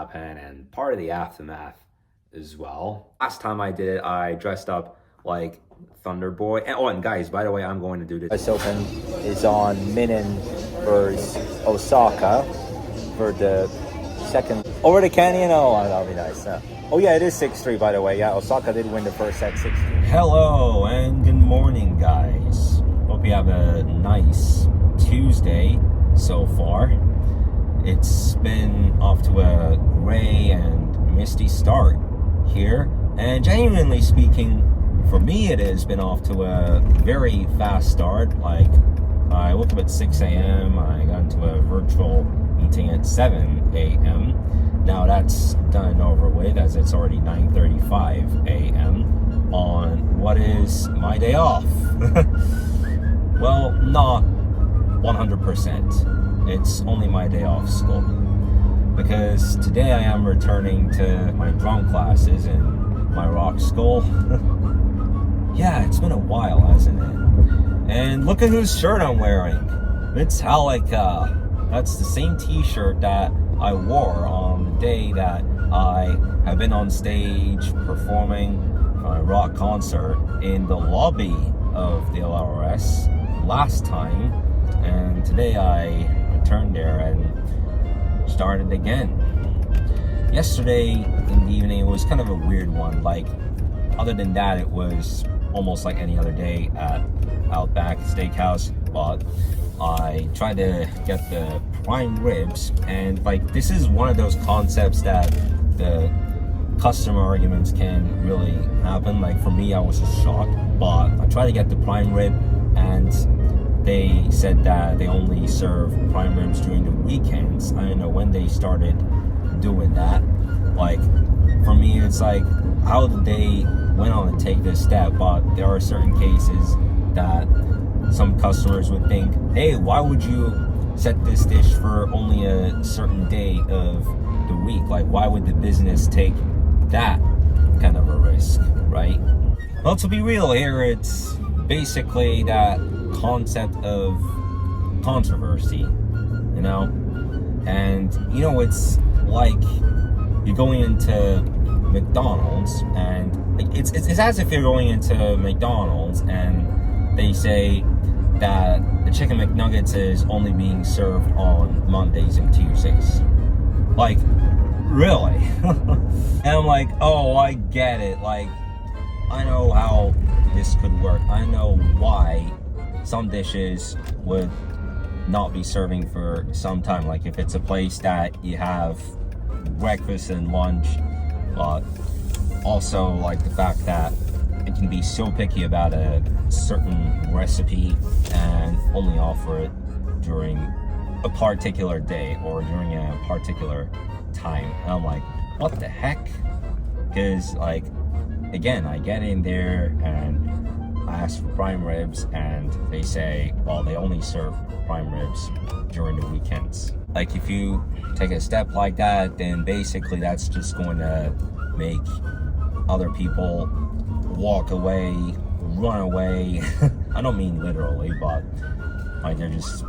happened and part of the aftermath as well. Last time I did it, I dressed up like Thunder Boy. And guys, by the way, I'm going to do this. US Open is on Minin versus Osaka for the second. Over the canyon? Oh, that'll be nice. Oh yeah, it is 6-3 by the way. Yeah, Osaka did win the first set 6-3. Hello and good morning, guys. Hope you have a nice Tuesday so far. It's been off to a gray and misty start here, and genuinely speaking, for me it has been off to a very fast start. Like, I woke up at 6 a.m. I got into a virtual meeting at 7 a.m. Now that's done and over with, as it's already 9:35 a.m. on what is my day off. Well, not 100%. It's only my day off school, because today I am returning to my drum classes in my rock school. Yeah, it's been a while, hasn't it? And look at whose shirt I'm wearing. Metallica. That's the same t-shirt that I wore on the day that I have been on stage performing a rock concert in the lobby of the LRS last time, and today I returned there and started again. Yesterday in the evening, it was kind of a weird one. Like, other than that, it was almost like any other day at Outback Steakhouse, but I tried to get the prime ribs, and like, this is one of those concepts that the customer arguments can really happen. Like, for me, I was just shocked, but I tried to get the prime rib, and they said that they only serve prime ribs during the weekends. I don't know when they started doing that. Like, for me, it's like, how did they went on to take this step? But there are certain cases that some customers would think, hey, why would you set this dish for only a certain day of the week? Like, why would the business take that kind of a risk, right? Well, to be real here, it's basically that concept of controversy, you know? And, you know, it's like you're going into McDonald's, and it's as if you're going into McDonald's and they say that the chicken McNuggets is only being served on Mondays and Tuesdays. Like, really? And I'm like, oh, I get it. Like, I know how this could work. I know why some dishes would not be serving for some time. Like, if it's a place that you have breakfast and lunch, but also like the fact that it can be so picky about a certain recipe and only offer it during a particular day or during a particular time. And I'm like, what the heck? Because, like, again, I get in there and I ask for prime ribs, and they say, well, they only serve prime ribs during the weekends. Like, if you take a step like that, then basically that's just going to make other people walk away, run away. I don't mean literally, but like, they're just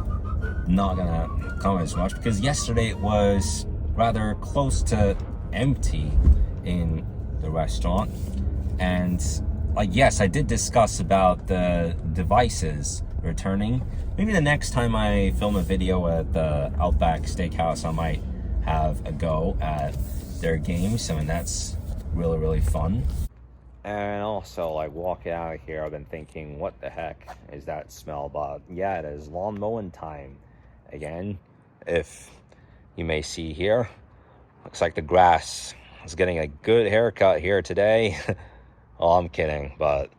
not gonna come as much, because yesterday it was rather close to empty in the restaurant. And like, yes, I did discuss about the devices returning. Maybe the next time I film a video at the Outback Steakhouse, I might have a go at their games. I mean, that's really, really fun. And also, like, walking out of here, I've been thinking, what the heck is that smell? But yeah, it is lawn mowing time again. If you may see here, looks like the grass is getting a good haircut here today. Oh, I'm kidding, but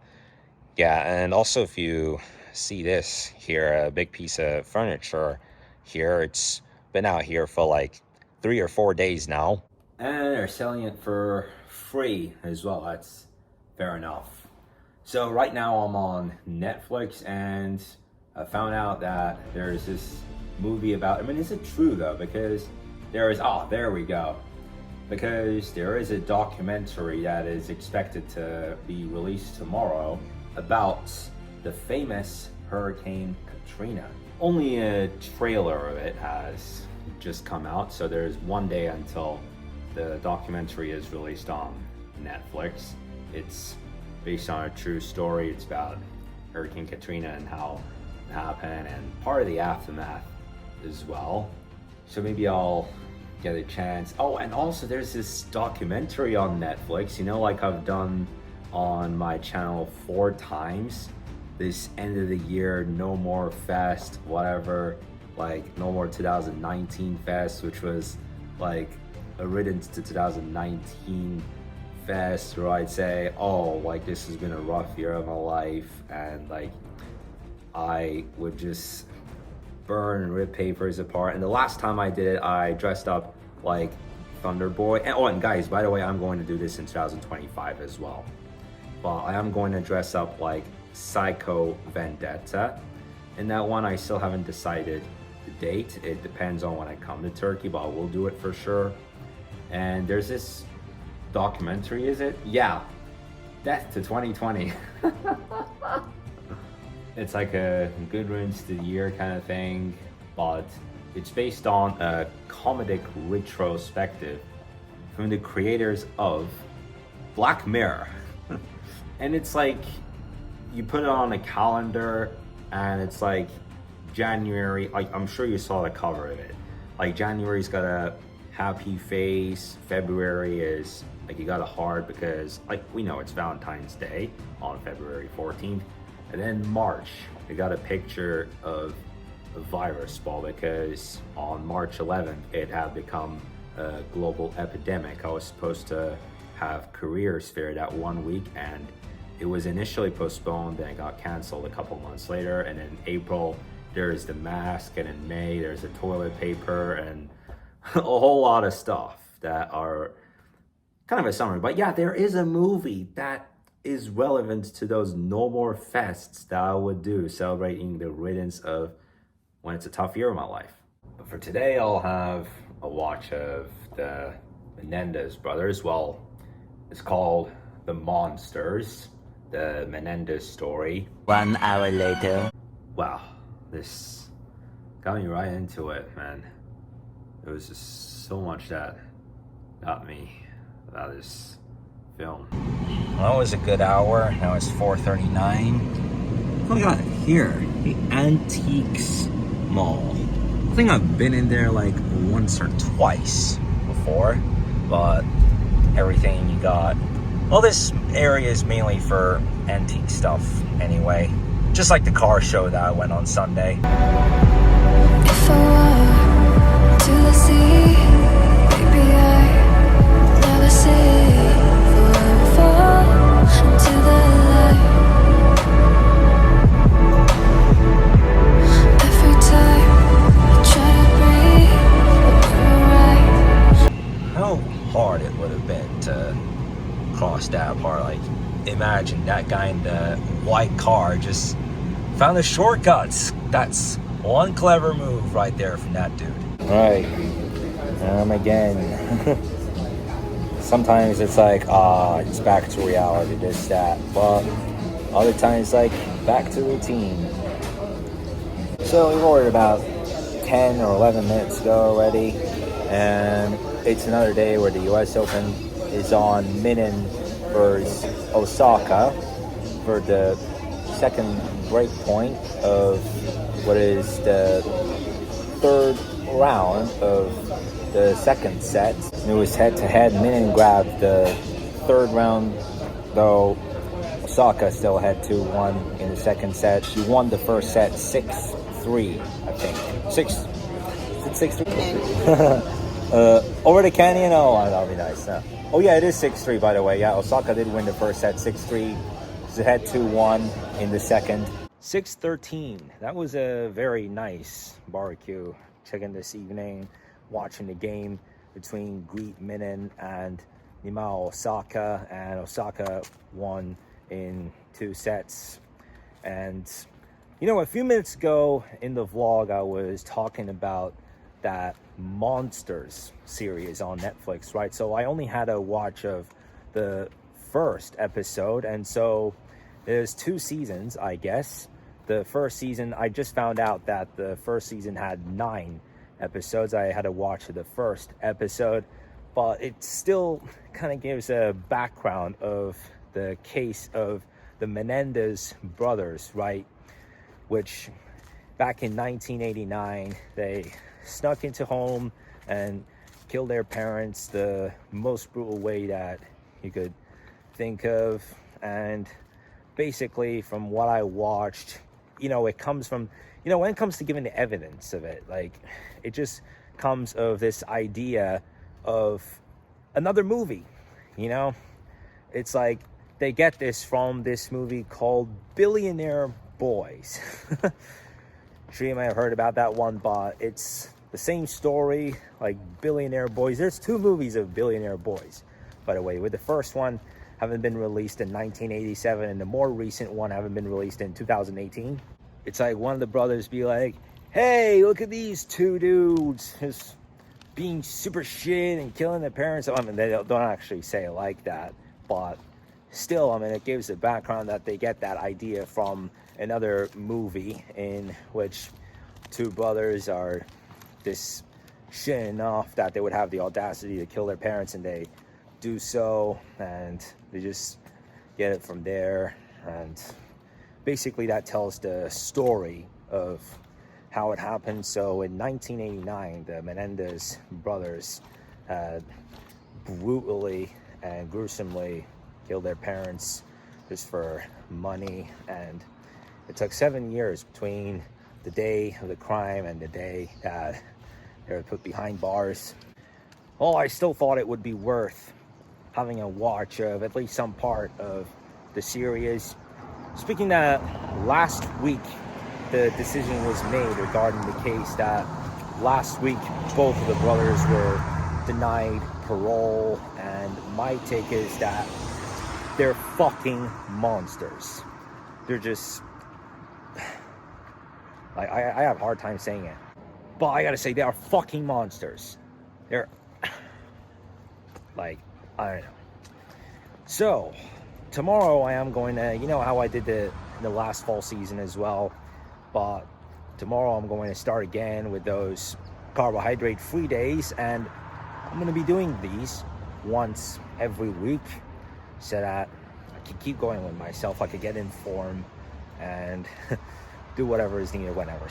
yeah. And also, if you see this here, a big piece of furniture here, it's been out here for like 3 or 4 days now, and they're selling it for free as well. That's fair enough. So right now I'm on Netflix, and I found out that there's this movie about, I mean, is it true though? Because there is, there we go. Because there is a documentary that is expected to be released tomorrow about the famous Hurricane Katrina. Only a trailer of it has just come out, so there's one day until the documentary is released on Netflix. It's based on a true story. It's about Hurricane Katrina and how it happened and part of the aftermath as well. So maybe I'll get a chance. Oh, and also there's this documentary on Netflix, you know, like I've done on my channel 4 times. This end of the year, No More Fest, whatever, like No More 2019 Fest, which was like a riddance to 2019 Fest, where I'd say, oh, like this has been a rough year of my life, and like I would just burn and rip papers apart. And the last time I did it, I dressed up like Thunder Boy. And oh, and guys, by the way, I'm going to do this in 2025 as well. But I am going to dress up like Psycho Vendetta. And that one, I still haven't decided the date. It depends on when I come to Turkey, but I will do it for sure. And there's this documentary, is it? Yeah, Death to 2020. It's like a good riddance to the year kind of thing, but it's based on a comedic retrospective from the creators of Black Mirror. And it's like, you put it on a calendar and it's like January, like I'm sure you saw the cover of it. Like January's got a happy face, February is like you got a heart because like we know it's Valentine's Day on February 14th. And then March, we got a picture of a virus ball because on March 11th, it had become a global epidemic. I was supposed to have careers fair that 1 week, and it was initially postponed, then it got canceled a couple months later. And in April, there's the mask, and in May, there's the toilet paper, and a whole lot of stuff that are kind of a summary. But yeah, there is a movie that is relevant to those No More Fests that I would do, celebrating the riddance of when it's a tough year of my life. But for today, I'll have a watch of the Menendez brothers. Well, it's called The Monsters, the Menendez story. 1 hour later. Wow, this got me right into it, man. There was just so much that got me about this film. Well, that was a good hour. Now it's 4:39. Oh my god, here, the Antiques Mall. I think I've been in there like once or twice Before, but everything you got. Well, this area is mainly for antique stuff anyway. Just like the car show that I went on Sunday. If I were to the sea, maybe I'd never say fall into the light. Every time I try to breathe, but right. How hard it would have been to cross that part. Like, imagine that guy in the white car just found the shortcuts. That's one clever move right there from that dude. Right. Again. Sometimes it's like, it's back to reality, this, that. But other times, like, back to routine. So we ordered about 10 or 11 minutes ago already. And it's another day where the US Open is on Minen versus Osaka for the second break point of what is the third round of the second set. It was head-to-head. Minen grabbed the third round, though Osaka still had 2-1 in the second set. She won the first set 6-3, I think. 6-3? Over the canyon? Oh, that'll be nice. Oh yeah, it is 6-3, by the way. Yeah, Osaka did win the first set 6-3. She had 2-1 in the second. 6:13. That was a very nice barbecue chicken this evening, watching the game between Greet Minen and Nimao Osaka, and Osaka won in 2 sets. And you know, a few minutes ago in the vlog, I was talking about that Monsters series on Netflix, right? So I only had a watch of the first episode, and so there's 2 seasons, I guess. The first season, I just found out that the first season had 9 episodes. I had to watch the first episode, but it still kind of gives a background of the case of the Menendez brothers, right? Which back in 1989, they snuck into home and killed their parents the most brutal way that you could think of. And basically, from what I watched, it comes from, when it comes to giving the evidence of it, like, it just comes of this idea of another movie. It's like they get this from this movie called Billionaire Boys. Sure, you might have heard about that one, but it's the same story, like Billionaire Boys. There's 2 movies of Billionaire Boys, by the way, with the first one having been released in 1987 and the more recent one having been released in 2018. It's like one of the brothers be like, hey, look at these 2 dudes just being super shit and killing their parents. I mean, they don't actually say it like that, but still, I mean, it gives the background that they get that idea from another movie in which 2 brothers are this shit enough that they would have the audacity to kill their parents, and they do so, and they just get it from there. And basically that tells the story of how it happened. So in 1989, the Menendez brothers brutally and gruesomely killed their parents just for money, and it took 7 years between the day of the crime and the day that they were put behind bars. Well, I still thought it would be worth having a watch of at least some part of the series. Speaking that, last week the decision was made regarding the case that last week both of the brothers were denied parole, and my take is that they're fucking monsters. They're just, like, I have a hard time saying it, but I gotta say, they are fucking monsters. They're like, I don't know. So tomorrow I am going to, how I did the last fall season as well, but tomorrow I'm going to start again with those carbohydrate free days, and I'm going to be doing these once every week so that I can keep going with myself. I could get in form and do whatever is needed whenever.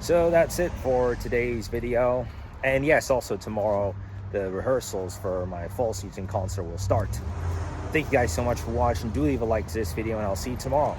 So that's it for today's video. And yes, also tomorrow the rehearsals for my fall season concert will start. Thank you guys so much for watching. Do leave a like to this video, and I'll see you tomorrow.